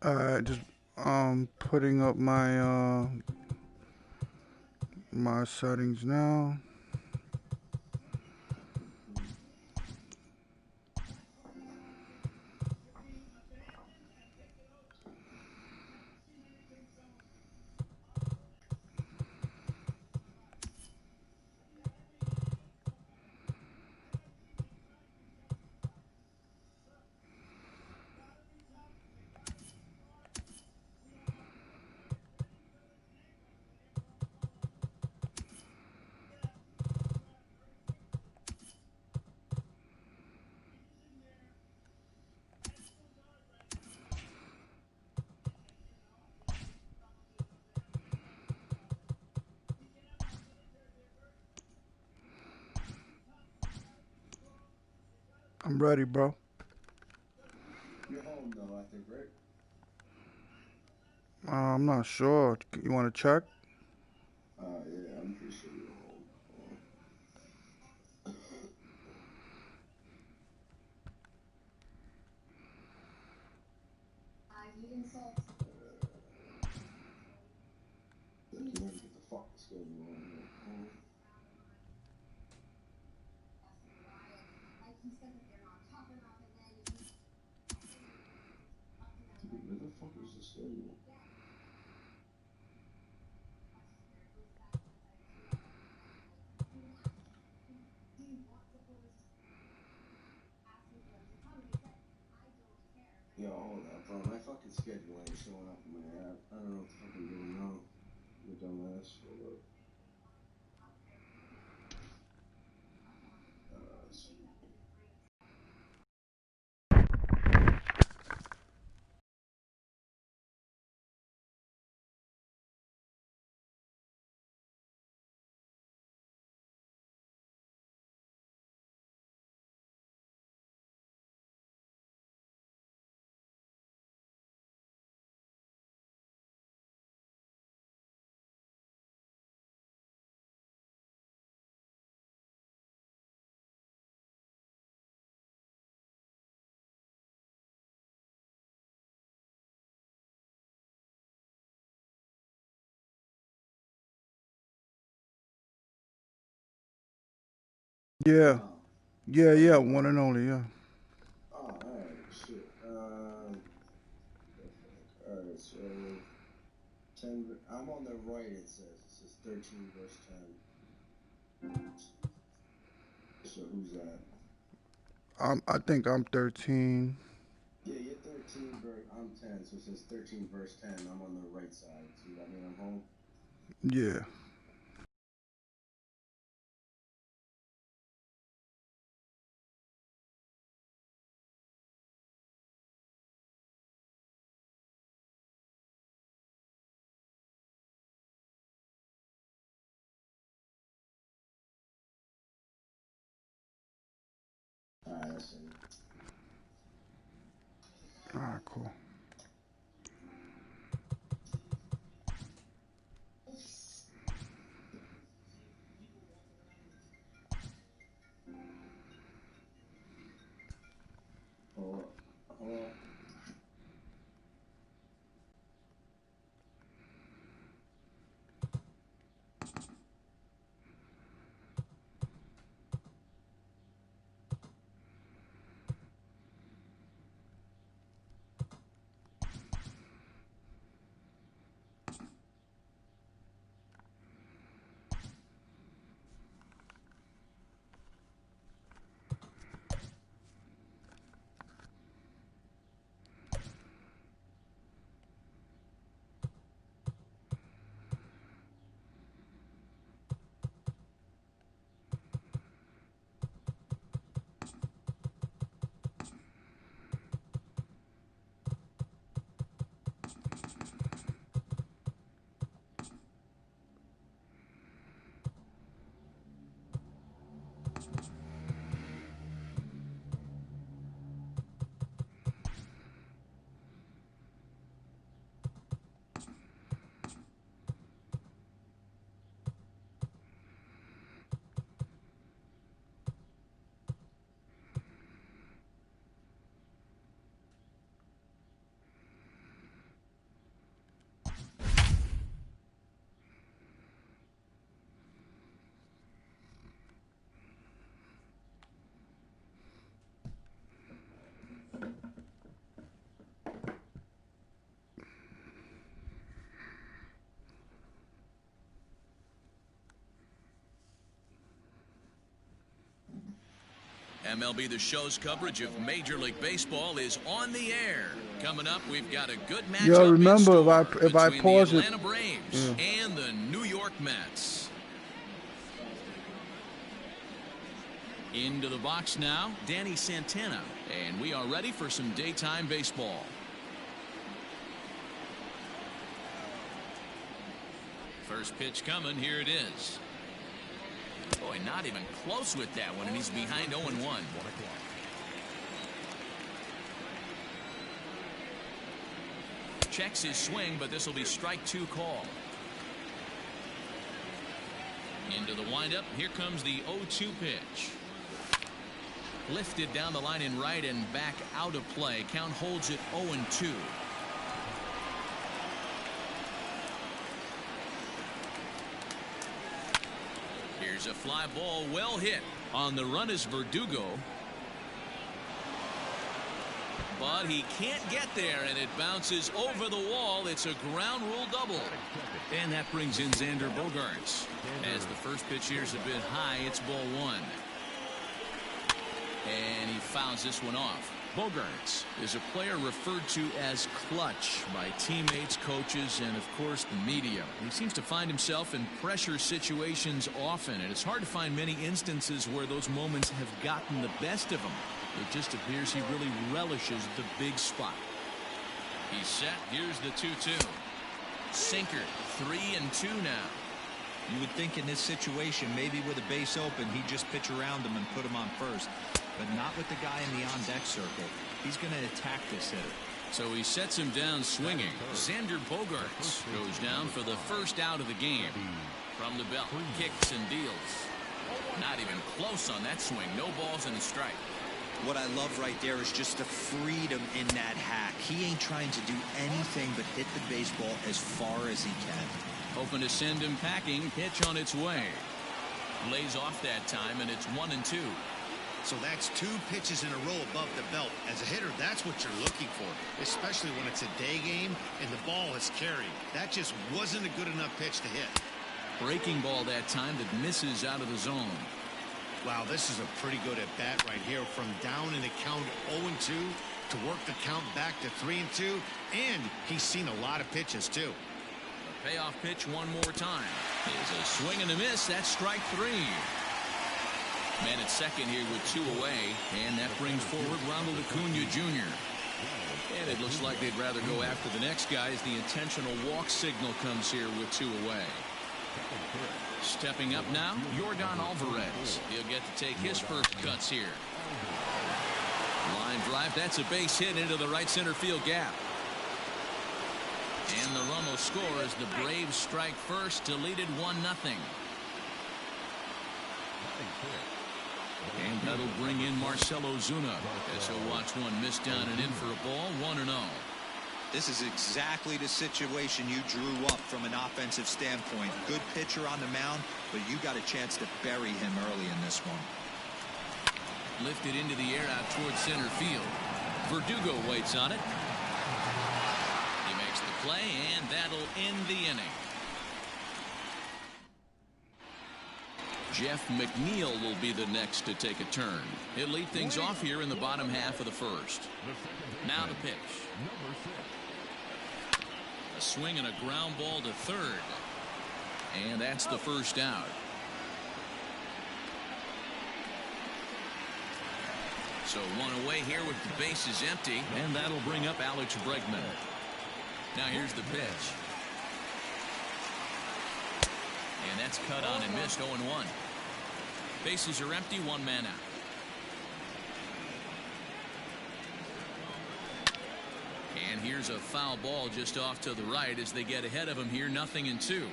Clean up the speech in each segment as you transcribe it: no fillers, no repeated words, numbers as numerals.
Just putting up my settings now. I'm ready, bro. You're home though, I think, right? I'm not sure. You want to check? Yeah, I'm pretty sure you're home. You never get the fuck schedule on here. Dude, where the fuck is the schedule? Yo, hold up, bro. My fucking schedule ain't showing up in my app. I don't know what the fuck I'm doing wrong. You dumbass. Hold up. Sweet. Yeah. Oh. Yeah. Okay. One and only. Yeah. Oh, alright. Shit. The fuck? Alright, so 10. I'm on the right, it says. It says 13 verse 10. So who's that? I think I'm 13. Yeah, you're 13 verse. I'm 10, so it says 13 verse 10. I'm on the right side. So that mean I'm home? Yeah. Alright, I see. All right. Cool. Hold up. Hold up. MLB The Show's coverage of Major League Baseball is on the air. Coming up, we've got a good matchup Yo, remember in store if I between pause the it, Atlanta Braves and the New York Mets. Into the box now, Danny Santana, and we are ready for some daytime baseball. First pitch coming, here it is. Boy, not even close with that one, and he's behind 0-1. Checks his swing, but this will be strike 2 call. Into the windup, here comes the 0-2 pitch. Lifted down the line in right and back out of play. Count holds it 0-2. Here's a fly ball, well hit. On the run is Verdugo. But he can't get there, and it bounces over the wall. It's a ground rule double. And that brings in Xander Bogaerts. As the first pitch here's a bit high, it's ball 1. And he fouls this one off. Bogaerts is a player referred to as clutch by teammates, coaches, and of course the media. He seems to find himself in pressure situations often, and it's hard to find many instances where those moments have gotten the best of him. It just appears he really relishes the big spot. He's set. Here's the 2-2. Sinker, 3-2 now. You would think in this situation, maybe with a base open, he'd just pitch around him and put him on first. But not with the guy in the on-deck circle. He's going to attack this hitter. So he sets him down swinging. Xander Bogaerts goes down for the first out of the game. From the belt, kicks and deals. Not even close on that swing. No balls and a strike. What I love right there is just the freedom in that hack. He ain't trying to do anything but hit the baseball as far as he can. Hoping to send him packing. Pitch on its way. Lays off that time, and it's 1-2. So that's 2 pitches in a row above the belt. As a hitter, that's what you're looking for, especially when it's a day game and the ball is carried. That just wasn't a good enough pitch to hit. Breaking ball that time that misses out of the zone. Wow, this is a pretty good at-bat right here. From down in the count 0-2 to work the count back to 3-2. And he's seen a lot of pitches, too. A payoff pitch one more time. Is a swing and a miss. That's strike 3. Man at second here with 2 away. And that brings forward Ronald Acuna Jr. And it looks like they'd rather go after the next guy as the intentional walk signal comes here with 2 away. Stepping up now, Yordan Alvarez. He'll get to take his first cuts here. Line drive. That's a base hit into the right center field gap. And the run will score as the Braves strike first to lead it 1-0. And that'll bring in Marcell Ozuna as he'll watch one miss down and in for a ball. 1-0. This is exactly the situation you drew up from an offensive standpoint. Good pitcher on the mound, but you got a chance to bury him early in this one. Lifted into the air out towards center field. Verdugo waits on it. He makes the play, and that'll end the inning. Jeff McNeil will be the next to take a turn. He'll lead things off here in the bottom half of the first. Now the pitch. A swing and a ground ball to third. And that's the first out. So 1 away here with the bases empty. And that'll bring up Alex Bregman. Now here's the pitch. And that's cut on and missed. 0-1. Bases are empty. 1 man out. And here's a foul ball just off to the right as they get ahead of him here. 0-2.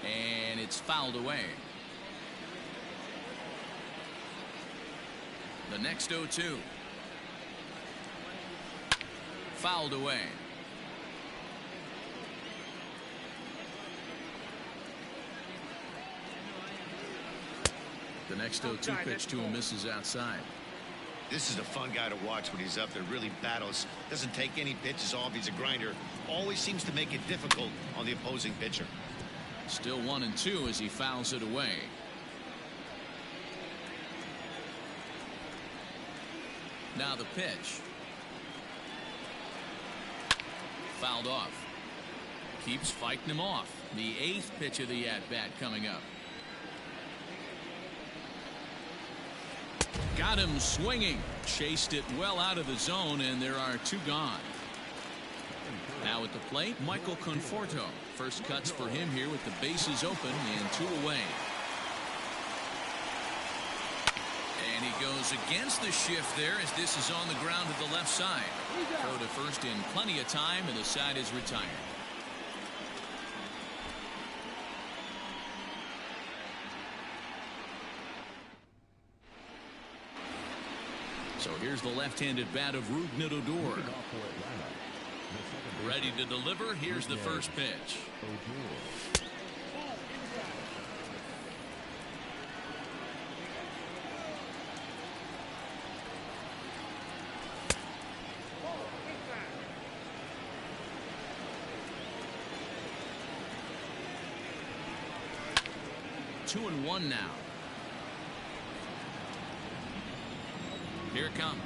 And it's fouled away. The next 0-2. Fouled away. The next 0-2 pitch to him misses outside. This is a fun guy to watch when he's up there. Really battles. Doesn't take any pitches off. He's a grinder. Always seems to make it difficult on the opposing pitcher. Still 1-2 as he fouls it away. Now the pitch. Fouled off. Keeps fighting him off. The 8th pitch of the at-bat coming up. Got him swinging. Chased it well out of the zone, and there are 2 gone. Now at the plate, Michael Conforto. First cuts for him here with the bases open and 2 away. And he goes against the shift there as this is on the ground to the left side. Throw to first in plenty of time, and the side is retired. So here's the left-handed bat of Rougned Odor. Ready to deliver. Here's the first pitch. 2-1 now. Here it comes.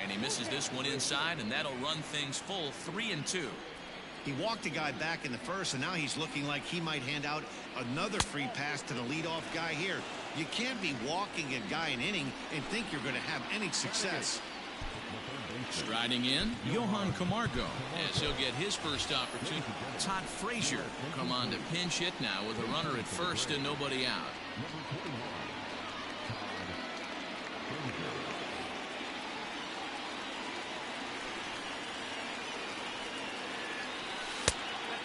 And he misses this one inside, and that'll run things full 3-2. He walked a guy back in the first, and now he's looking like he might hand out another free pass to the leadoff guy here. You can't be walking a guy an inning and think you're going to have any success. Striding in, Johan Camargo, as he'll get his first opportunity. Todd Frazier come on to pinch hit now with a runner at first and nobody out.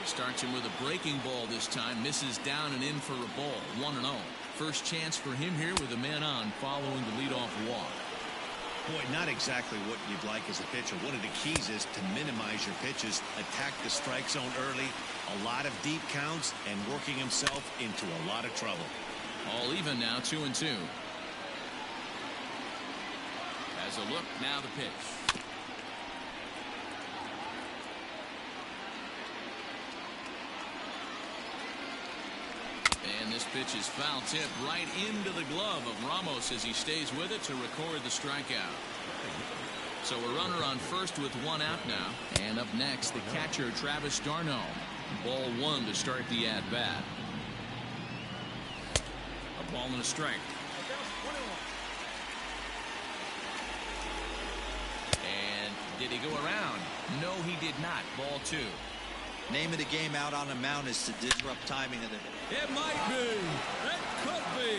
Starts him with a breaking ball this time. Misses down and in for a ball. 1-0. First chance for him here with a man on following the leadoff walk. Boy, not exactly what you'd like as a pitcher. One of the keys is to minimize your pitches, attack the strike zone early, a lot of deep counts, and working himself into a lot of trouble. All even now, 2-2. As a look, now the pitch. And this pitch is foul tip right into the glove of Ramos as he stays with it to record the strikeout. So a runner on first with 1 out now. And up next, the catcher, Travis d'Arnaud. Ball 1 to start the at-bat. A ball and a strike. And did he go around? No, he did not. Ball 2. Name of the game out on the mound is to disrupt timing of the hit. It might be. It could be.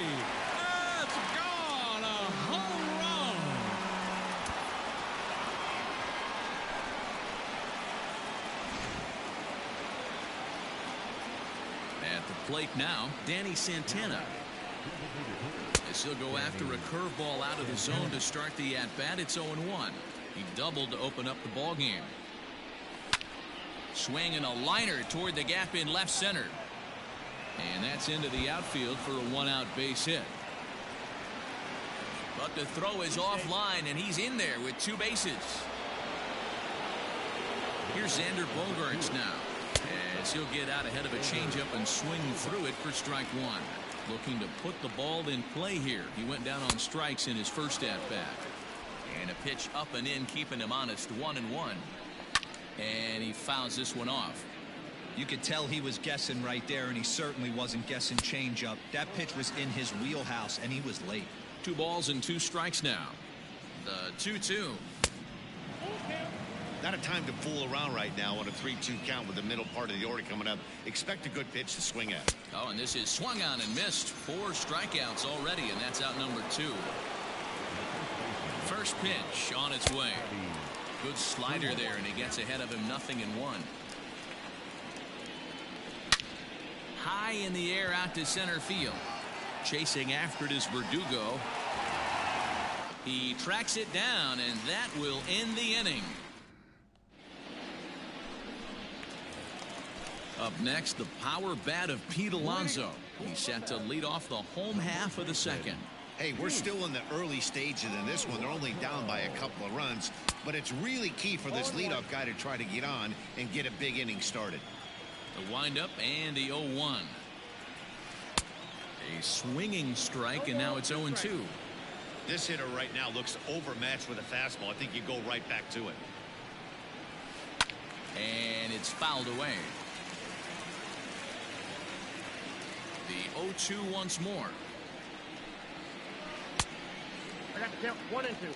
It's gone. A home run. At the plate now, Danny Santana. As he'll go after a curveball out of the zone to start the at-bat. It's 0-1. He doubled to open up the ball game. Swinging a liner toward the gap in left center. And that's into the outfield for a 1-out base hit. But the throw is offline, and he's in there with 2 bases. Here's Xander Bogaerts now, as he'll get out ahead of a changeup and swing through it for strike 1. Looking to put the ball in play here. He went down on strikes in his first at-bat. And a pitch up and in, keeping him honest, 1-1. And he fouls this one off. You could tell he was guessing right there, and he certainly wasn't guessing changeup. That pitch was in his wheelhouse, and he was late. 2 balls and 2 strikes now. The 2-2. Not a time to fool around right now on a 3-2 count with the middle part of the order coming up. Expect a good pitch to swing at. Oh, and this is swung on and missed. 4 strikeouts already, and that's out number 2. First pitch on its way. Good slider there, and he gets ahead of him 0-1. High in the air out to center field. Chasing after it is Verdugo. He tracks it down, and that will end the inning. Up next, the power bat of Pete Alonso. He's set to lead off the home half of the second. Hey, we're still in the early stages in this one. They're only down by a couple of runs, but it's really key for this leadoff guy to try to get on and get a big inning started. The windup and the 0-1. A swinging strike, and now it's 0-2. This hitter right now looks overmatched with a fastball. I think you go right back to it. And it's fouled away. The 0-2 once more. I got the count 1 and 2.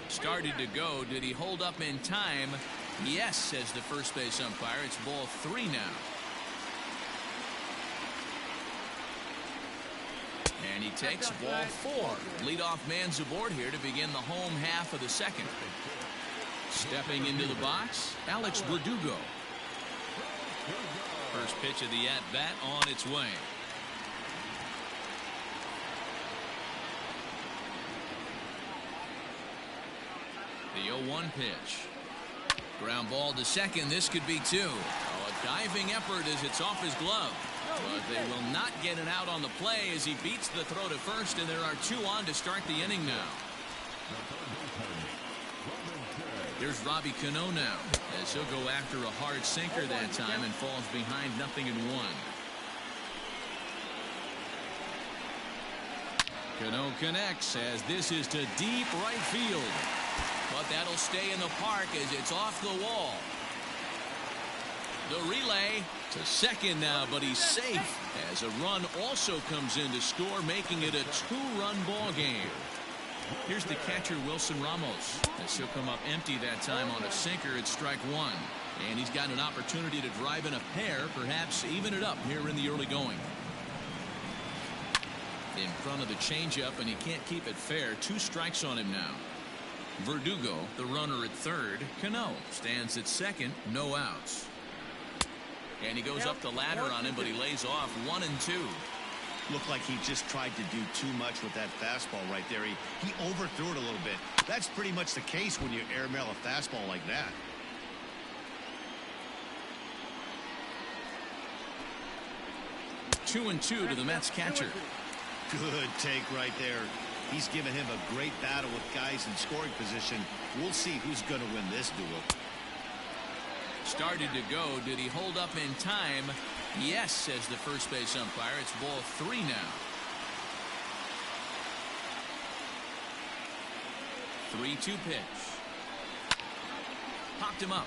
Started to go. Did he hold up in time? Yes, says the first base umpire. It's ball 3 now. And he takes ball 4. Leadoff man's aboard here to begin the home half of the second. Stepping into the box, Alex Verdugo. First pitch of the at-bat on its way. The 0-1 pitch. Ground ball to second. This could be 2. Oh, a diving effort as it's off his glove. But they will not get it out on the play as he beats the throw to first, and there are 2 on to start the inning now. Here's Robbie Cano now, as he'll go after a hard sinker that time and falls behind 0-1. Cano connects as this is to deep right field. But that'll stay in the park as it's off the wall. The relay to second now, but he's safe as a run also comes in to score, making it a 2-run ball game. Here's the catcher, Wilson Ramos, as he'll come up empty that time on a sinker at strike 1. And he's got an opportunity to drive in a pair, perhaps even it up here in the early going. In front of the changeup, and he can't keep it fair. 2 strikes on him now. Verdugo, the runner at third. Cano stands at second, no outs. And he goes up the ladder on him, but he lays off 1 and 2. Looked like he just tried to do too much with that fastball right there. He overthrew it a little bit. That's pretty much the case when you airmail a fastball like that. Two and 2 to the Mets catcher. Good take right there. He's given him a great battle with guys in scoring position. We'll see who's going to win this duel. Started to go. Did he hold up in time? Yes, says the first base umpire. It's ball 3 now. 3-2 pitch. Popped him up.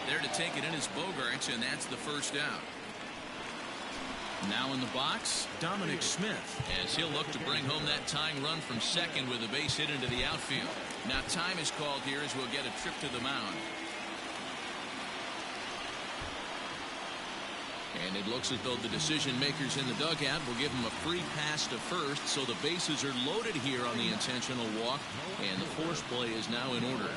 There to take it in is Bogaerts, and that's the first out. Now in the box, Dominic Smith, as he'll look to bring home that tying run from second with a base hit into the outfield. Now time is called here as we'll get a trip to the mound. And it looks as though the decision makers in the dugout will give him a free pass to first, so the bases are loaded here on the intentional walk, and the force play is now in order.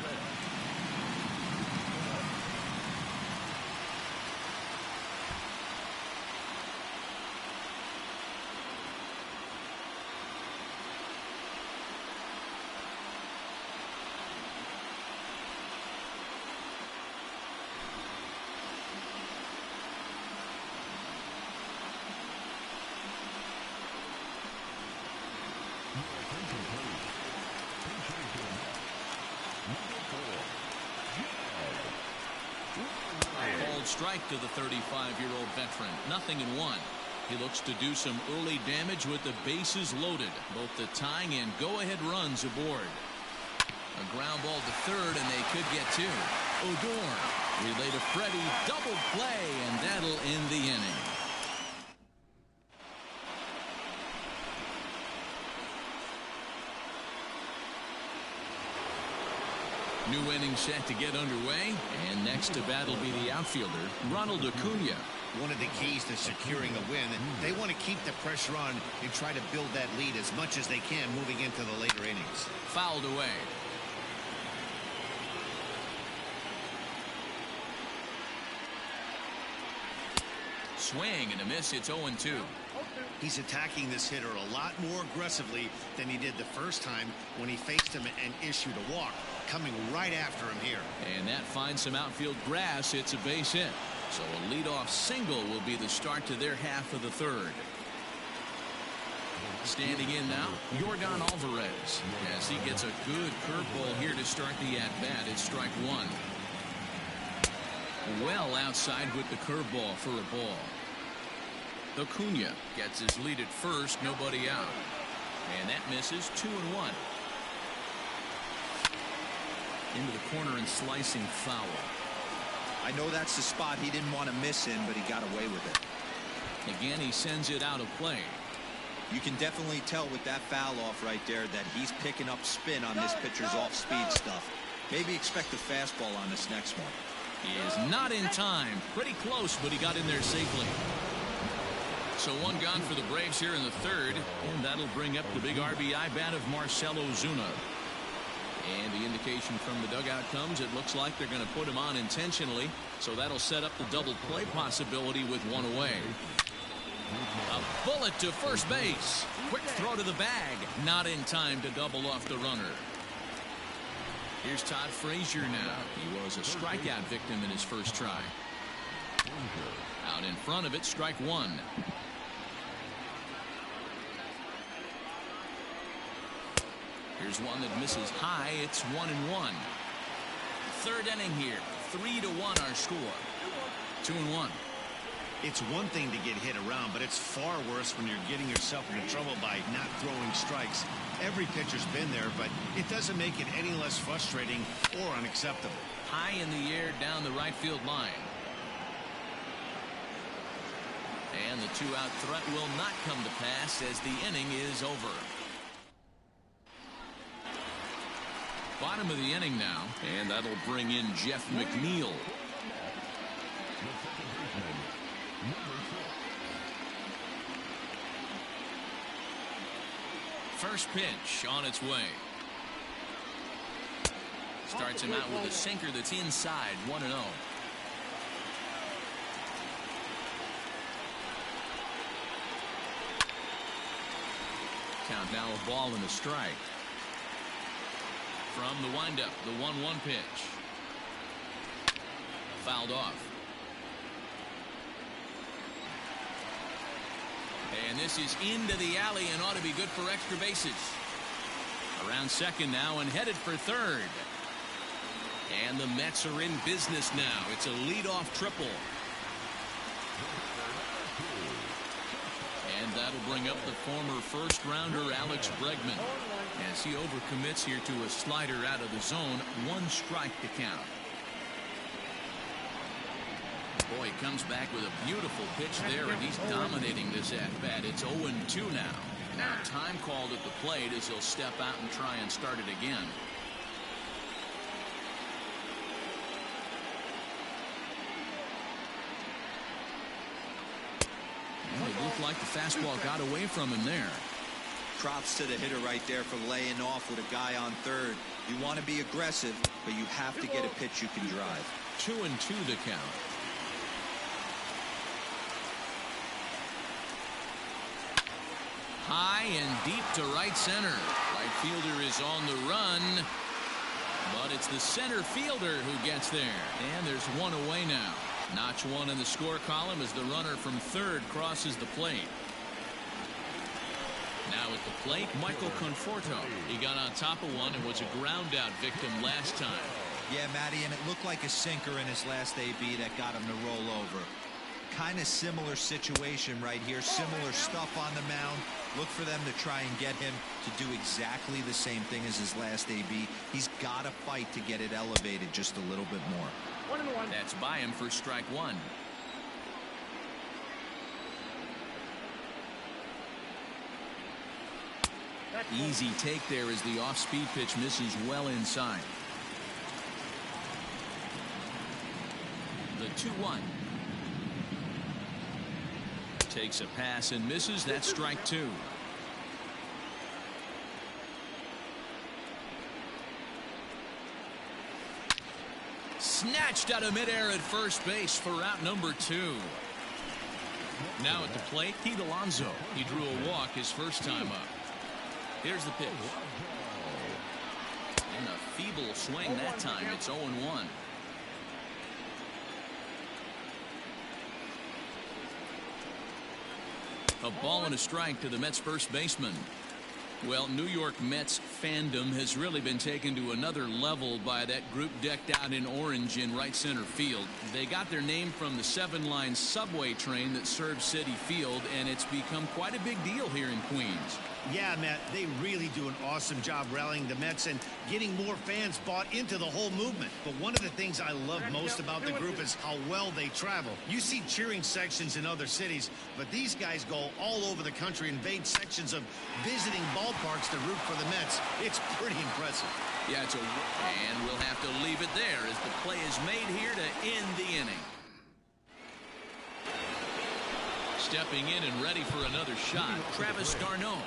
Strike to the 35-year-old veteran. 0-1. He looks to do some early damage with the bases loaded. Both the tying and go-ahead runs aboard. A ground ball to third, and they could get 2. Odor. Relay to Freddie. Double play, and that'll end the inning. New inning set to get underway, and next to bat will be the outfielder, Ronald Acuna. One of the keys to securing a win, they want to keep the pressure on and try to build that lead as much as they can moving into the later innings. Fouled away. Swing and a miss. It's 0-2. He's attacking this hitter a lot more aggressively than he did the first time when he faced him and issued a walk. Coming right after him here. And that finds some outfield grass. It's a base hit. So a leadoff single will be the start to their half of the third. Standing in now, Yordan Alvarez, as he gets a good curveball here to start the at-bat. It's strike one. Well outside with the curveball for a ball. Acuna gets his lead at first, nobody out. And that misses. 2-1. Into the corner and slicing foul. I know that's the spot he didn't want to miss in, but he got away with it. Again, he sends it out of play. You can definitely tell with that foul off right there that he's picking up spin on this pitcher's off-speed stuff. Maybe expect a fastball on this next one. He is not in time. Pretty close, but he got in there safely. So one gone for the Braves here in the third, and that'll bring up the big RBI bat of Marcell Ozuna. And the indication from the dugout comes, it looks like they're going to put him on intentionally, so that'll set up the double play possibility with one away. A bullet to first base. Quick throw to the bag. Not in time to double off the runner. Here's Todd Frazier now. He was a strikeout victim in his first try. Out in front of it, strike one. Here's one that misses high. It's 1-1. Third inning here. 3-1 our score. 2-1. It's one thing to get hit around, but it's far worse when you're getting yourself into trouble by not throwing strikes. Every pitcher's been there, but it doesn't make it any less frustrating or unacceptable. High in the air down the right field line. And the two-out threat will not come to pass as the inning is over. Bottom of the inning now, and that'll bring in Jeff McNeil. First pitch on its way. Starts him out with a sinker that's inside. 1-0. Count now a ball and a strike. From the windup, the 1-1 pitch. Fouled off. And this is into the alley and ought to be good for extra bases. Around second now and headed for third. And the Mets are in business now. It's a leadoff triple. And that'll bring up the former first-rounder Alex Bregman as he overcommits here to a slider out of the zone. One strike to count. Boy, he comes back with a beautiful pitch there, and he's dominating this at-bat. It's 0-2 now. Now time called at the plate as he'll step out and try and start it again. Well, it looked like the fastball got away from him there. Props to the hitter right there for laying off with a guy on third. You want to be aggressive, but you have to get a pitch you can drive. 2-2 the count. High and deep to right center. Right fielder is on the run, but it's the center fielder who gets there. And there's one away now. Notch one in the score column as the runner from third crosses the plate. Now at the plate, Michael Conforto. He got on top of one and was a ground out victim last time. Yeah, Matty, and it looked like a sinker in his last AB that got him to roll over. Kind of similar situation right here. Similar stuff on the mound. Look for them to try and get him to do exactly the same thing as his last AB. He's got to fight to get it elevated just a little bit more. 1-1. That's by him for strike one. Easy take there as the off-speed pitch misses well inside. The 2-1. Takes a pass and misses. That's strike two. Snatched out of midair at first base for out number two. Now at the plate, Pete Alonso. He drew a walk his first time up. Here's the pitch. And a feeble swing that time. It's 0-1. A ball and a strike to the Mets first baseman. Well, New York Mets fandom has really been taken to another level by that group decked out in orange in right center field. They got their name from the 7-line subway train that serves Citi Field, and it's become quite a big deal here in Queens. Yeah, Matt, they really do an awesome job rallying the Mets and getting more fans bought into the whole movement. But one of the things I love most about the group is how well they travel. You see cheering sections in other cities, but these guys go all over the country, invade sections of visiting ballparks to root for the Mets. It's pretty impressive. Yeah, and we'll have to leave it there as the play is made here to end the inning. Stepping in and ready for another shot, Travis d'Arnaud.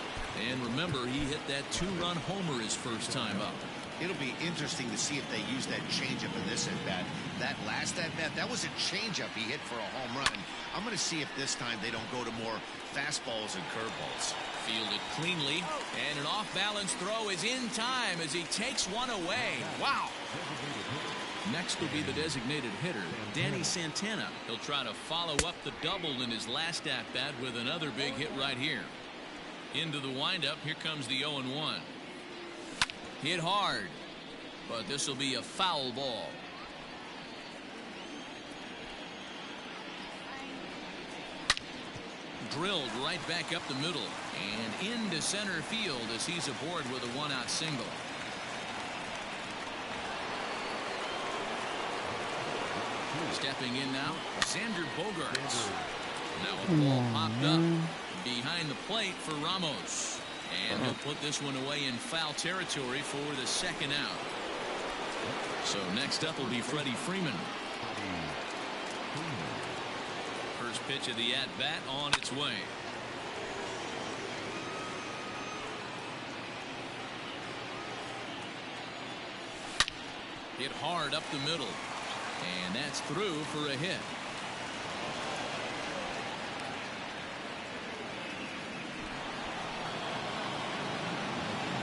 And remember, he hit that 2-run homer his first time up. It'll be interesting to see if they use that changeup in this at-bat. That last at-bat, that was a changeup he hit for a home run. I'm going to see if this time they don't go to more fastballs and curveballs. Fielded cleanly, and an off-balance throw is in time as he takes one away. Wow! Next will be the designated hitter, Danny Santana. He'll try to follow up the double in his last at-bat with another big hit right here. Into the windup, here comes the 0-1. Hit hard, but this will be a foul ball. Drilled right back up the middle and into center field as he's aboard with a 1-out single. Stepping in now, Xander Bogaerts. Now a ball popped up behind the plate for Ramos. And he'll put this one away in foul territory for the second out. So next up will be Freddie Freeman. First pitch of the at-bat on its way. Hit hard up the middle. And that's through for a hit.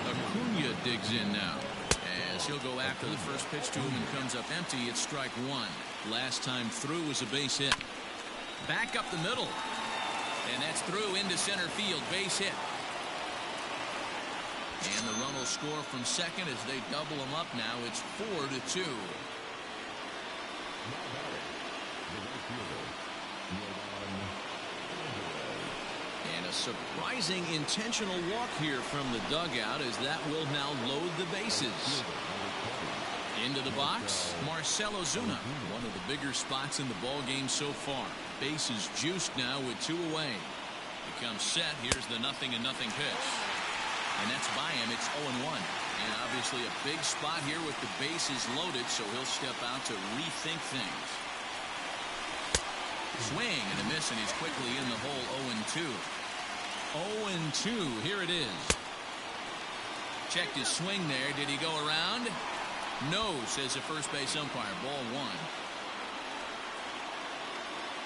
Acuna digs in now as he'll go after the first pitch to him and comes up empty. It's strike one. Last time through was a base hit. Back up the middle. And that's through into center field. Base hit. And the run will score from second as they double him up now. It's 4-2. And a surprising intentional walk here from the dugout as that will now load the bases. Into the box, Marcell Ozuna, one of the bigger spots in the ball game so far. Bases juiced now with 2 away. He comes set. Here's the 0-0 pitch. And that's by him. It's 0-1. And obviously a big spot here with the bases loaded, so he'll step out to rethink things. Swing and a miss, and he's quickly in the hole. 0-2. 0-2. Here it is. Checked his swing there. Did he go around? No, says the first base umpire. Ball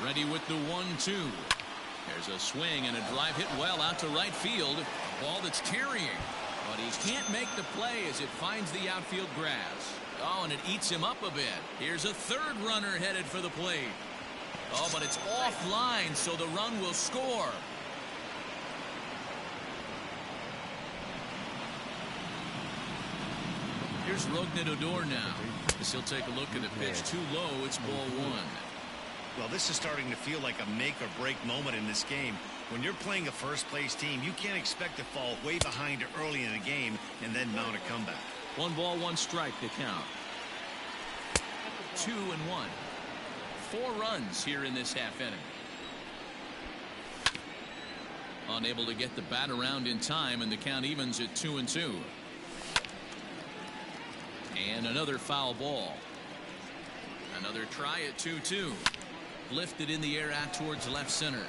1. Ready with the 1-2. There's a swing and a drive hit well out to right field. A ball that's tarrying, but he can't make the play as it finds the outfield grass. Oh, and it eats him up a bit. Here's a third runner headed for the plate. Oh, but it's offline, so the run will score. Here's Rougned Odor now. As he'll take a look at the pitch too low. It's ball 1. Well, this is starting to feel like a make-or-break moment in this game. When you're playing a first-place team, you can't expect to fall way behind early in the game and then mount a comeback. 1 ball, 1 strike to count. 2-1. 4 runs here in this half inning. Unable to get the bat around in time, and the count evens at 2-2. And another foul ball. Another try at 2-2. Lifted in the air out towards left center.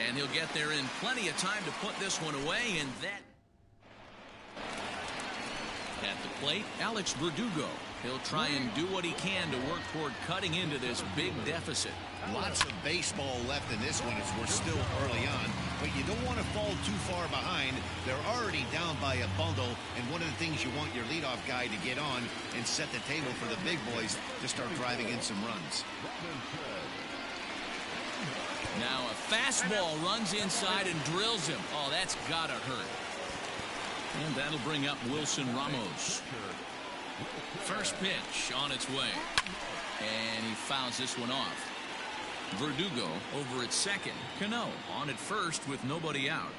And he'll get there in plenty of time to put this one away, and that at the plate, Alex Verdugo. He'll try and do what he can to work toward cutting into this big deficit. Lots of baseball left in this one as we're still early on, but you don't want to fall too far behind. They're already down by a bundle, and one of the things you want your leadoff guy to get on and set the table for the big boys to start driving in some runs. Now a fastball runs inside and drills him. Oh, that's gotta hurt. And that'll bring up Wilson Ramos. First pitch on its way. And he fouls this one off. Verdugo over at second. Cano on at first with nobody out.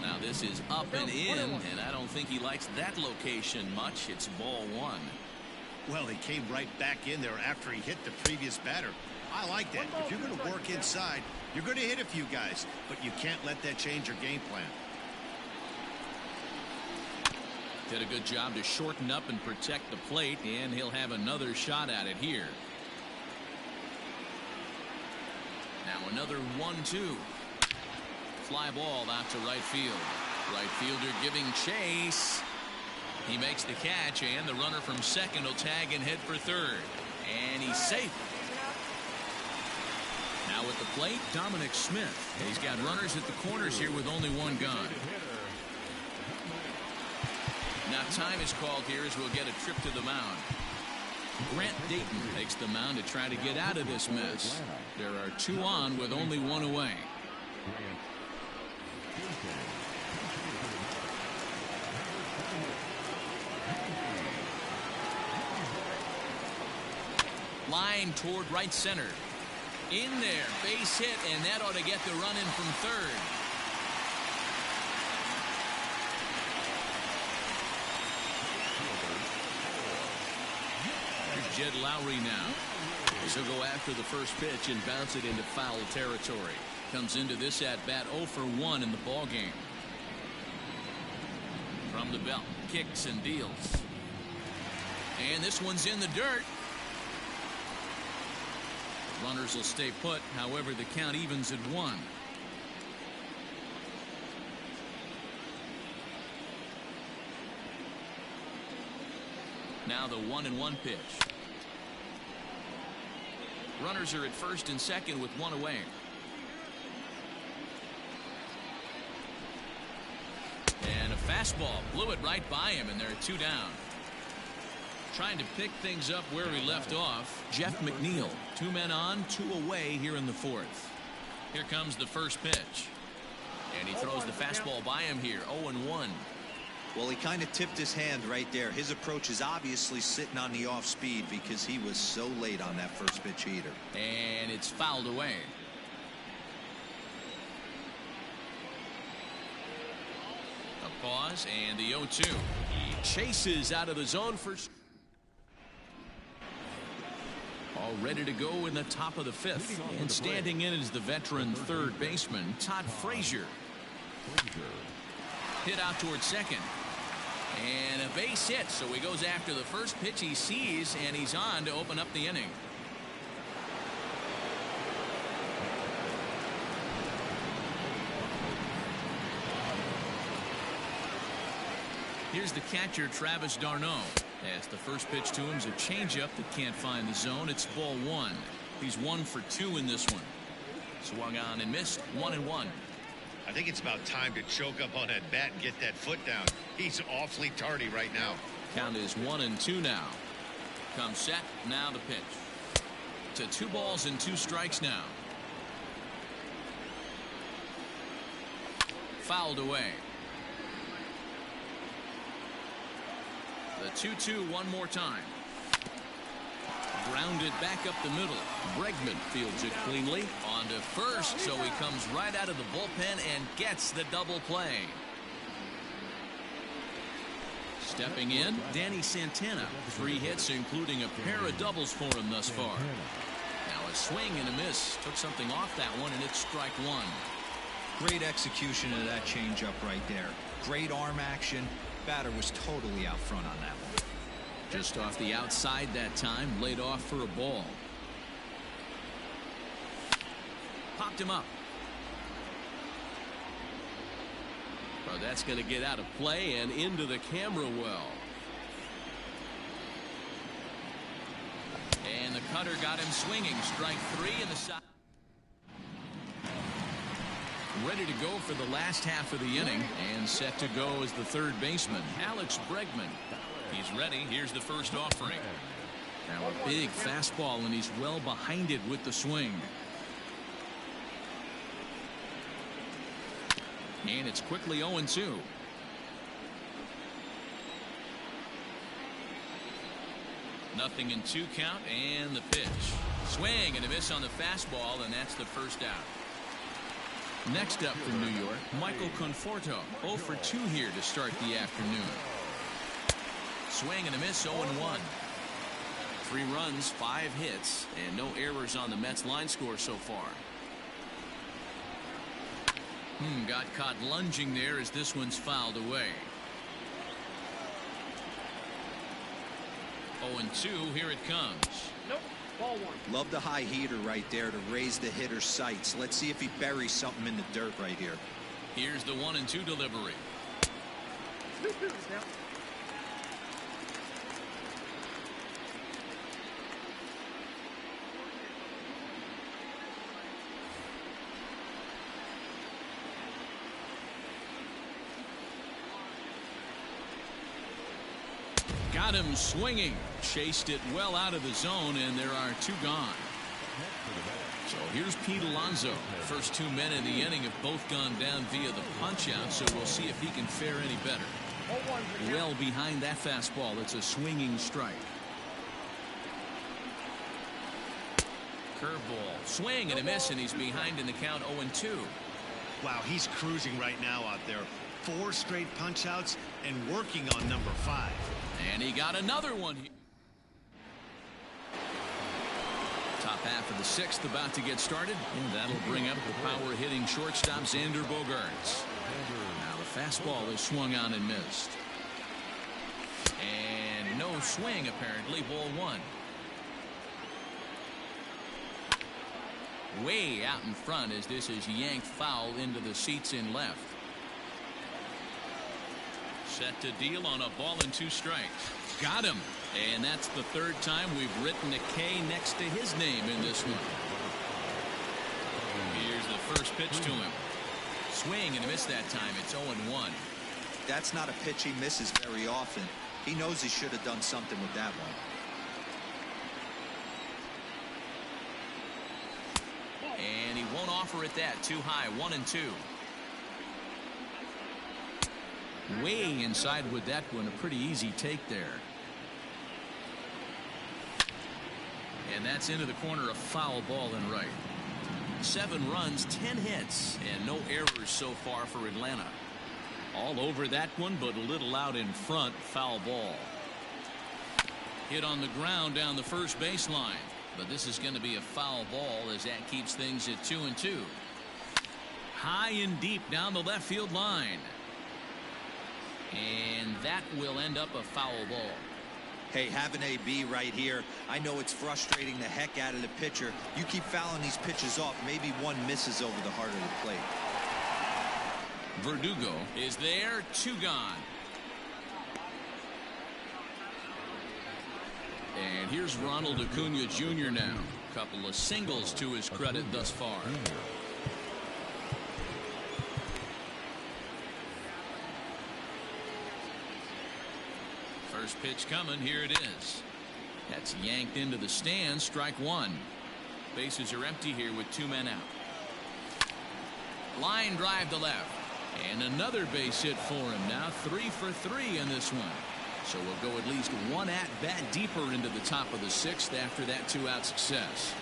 Now this is up and in, and I don't think he likes that location much. It's ball one. Well, he came right back in there after he hit the previous batter. I like that. If you're going to work inside, you're going to hit a few guys, but you can't let that change your game plan. Did a good job to shorten up and protect the plate, and he'll have another shot at it here. Now another 1-2. Fly ball out to right field. Right fielder giving chase. He makes the catch, and the runner from second will tag and head for third. And he's safe. Now at the plate, Dominic Smith. He's got runners at the corners here with only one gone. Now time is called here as we'll get a trip to the mound. Grant Dayton takes the mound to try to get out of this mess. There are two on with only one away. Line toward right center. In there, base hit, and that ought to get the run in from third. Here's Jed Lowry now. He'll go after the first pitch and bounce it into foul territory. Comes into this at bat 0 for 1 in the ball game. From the belt, kicks and deals. And this one's in the dirt. Runners will stay put. However, the count evens at 1. Now the 1-1 pitch. Runners are at first and second with one away. And a fastball blew it right by him, and there are two down. Trying to pick things up where he left off, Jeff McNeil. 2 men on, 2 away here in the fourth. Here comes the first pitch. And he throws the fastball by him here, 0-1. Well, he kind of tipped his hand right there. His approach is obviously sitting on the off speed because he was so late on that first pitch heater. And it's fouled away. A pause and the 0-2. He chases out of the zone for... All ready to go in the top of the fifth. And standing in is the veteran third baseman, Todd Frazier. Hit out towards second. And a base hit, so he goes after the first pitch he sees, and he's on to open up the inning. Here's the catcher, Travis d'Arnaud. As the first pitch to him is a changeup that can't find the zone. It's ball 1. He's 1 for 2 in this one. Swung on and missed, 1-1. I think it's about time to choke up on that bat and get that foot down. He's awfully tardy right now. Count is 1-2 now. Comes set, now the pitch. To 2 balls and 2 strikes now. Fouled away. The 2-2 one more time. Grounded back up the middle. Bregman fields it cleanly. On to first, so he comes right out of the bullpen and gets the double play. Stepping in, Danny Santana. 3 hits, including a pair of doubles for him thus far. Now a swing and a miss. Took something off that one, and it's strike 1. Great execution of that changeup right there. Great arm action. Batter was totally out front on that one. Just off the outside that time, laid off for a ball. Popped him up. Well, that's going to get out of play and into the camera well. cutter got him swinging. Strike 3 in the side. Ready to go for the last half of the inning and set to go as the third baseman, Alex Bregman. He's ready. Here's the first offering. Now a big fastball, and he's well behind it with the swing. And it's quickly 0-2. Nothing in 2 count, and the pitch. Swing and a miss on the fastball, and that's the first out. Next up from New York, Michael Conforto, 0 for 2 here to start the afternoon. Swing and a miss, 0-1. 3 runs, 5 hits, and no errors on the Mets line score so far. Got caught lunging there as this one's fouled away. 0-2, here it comes. Nope. Ball 1. Love the high heater right there to raise the hitter's sights. Let's see if he buries something in the dirt right here. Here's the 1-2 delivery. Now. Got him swinging. Chased it well out of the zone, and there are 2 gone. So here's Pete Alonso. First 2 men in the inning have both gone down via the punch-out, so we'll see if he can fare any better. Well behind that fastball. It's a swinging strike. Curveball. Swing and a miss, and he's behind in the count 0-2. Wow, he's cruising right now out there. 4 straight punch-outs and working on number 5. And he got another one. Top half of the 6th about to get started, and that'll bring up the power-hitting shortstop Xander Bogaerts. Now the fastball is swung on and missed. And no swing, apparently. Ball 1. Way out in front as this is yanked foul into the seats in left. Set to deal on a ball and 2 strikes. Got him. And that's the 3rd time we've written a K next to his name in this one. Here's the first pitch to him. Swing and a miss that time. It's 0-1. That's not a pitch he misses very often. He knows he should have done something with that one. And he won't offer it that. Too high. 1-2. Way inside with that one. A pretty easy take there. And that's into the corner, a foul ball and right. 7 runs, 10 hits, and no errors so far for Atlanta. All over that one, but a little out in front. Foul ball. Hit on the ground down the first baseline. But this is going to be a foul ball as that keeps things at 2-2. High and deep down the left field line. And that will end up a foul ball. Hey, have an AB right here. I know it's frustrating the heck out of the pitcher. You keep fouling these pitches off, maybe one misses over the heart of the plate. Verdugo is there. 2 gone. And here's Ronald Acuna Jr. now. Couple of singles to his credit thus far. First pitch coming. Here it is. That's yanked into the stands. Strike 1. Bases are empty here with 2 men out. Line drive to left. And another base hit for him now. 3 for 3 in this one. So we'll go at least 1 at-bat deeper into the top of the 6th after that 2-out success.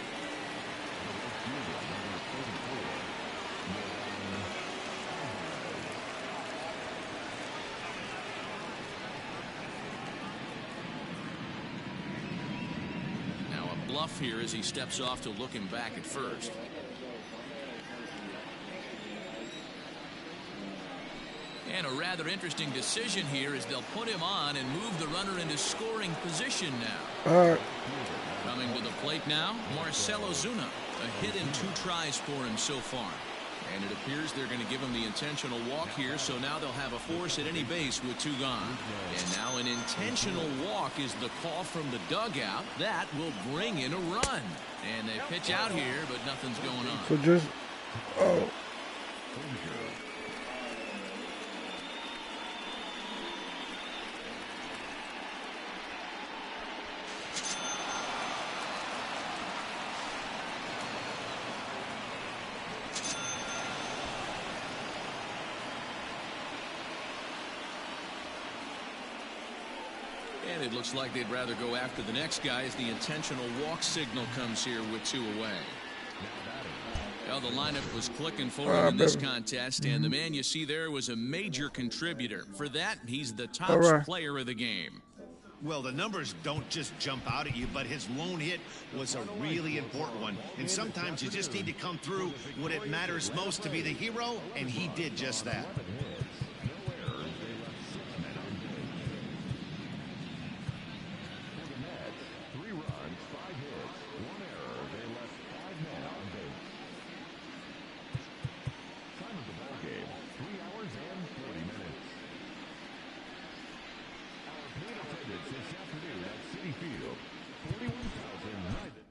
Now a bluff here as he steps off to look him back at first. And a rather interesting decision here as they'll put him on and move the runner into scoring position now. Coming to the plate now, Marcell Ozuna. A hit in 2 tries for him so far. And it appears they're going to give him the intentional walk here, so now they'll have a force at any base with 2 gone. And now an intentional walk is the call from the dugout. That will bring in a run. And they pitch out here, but nothing's going on. So just, oh. And it looks like they'd rather go after the next guy as the intentional walk signal comes here with 2 away. Well, the lineup was clicking forward in this contest, and the man you see there was a major contributor. For that, he's the top player of the game. Well, the numbers don't just jump out at you, but his lone hit was a really important one. And sometimes you just need to come through when it matters most to be the hero, and he did just that. This afternoon at Citi Field, 41,000.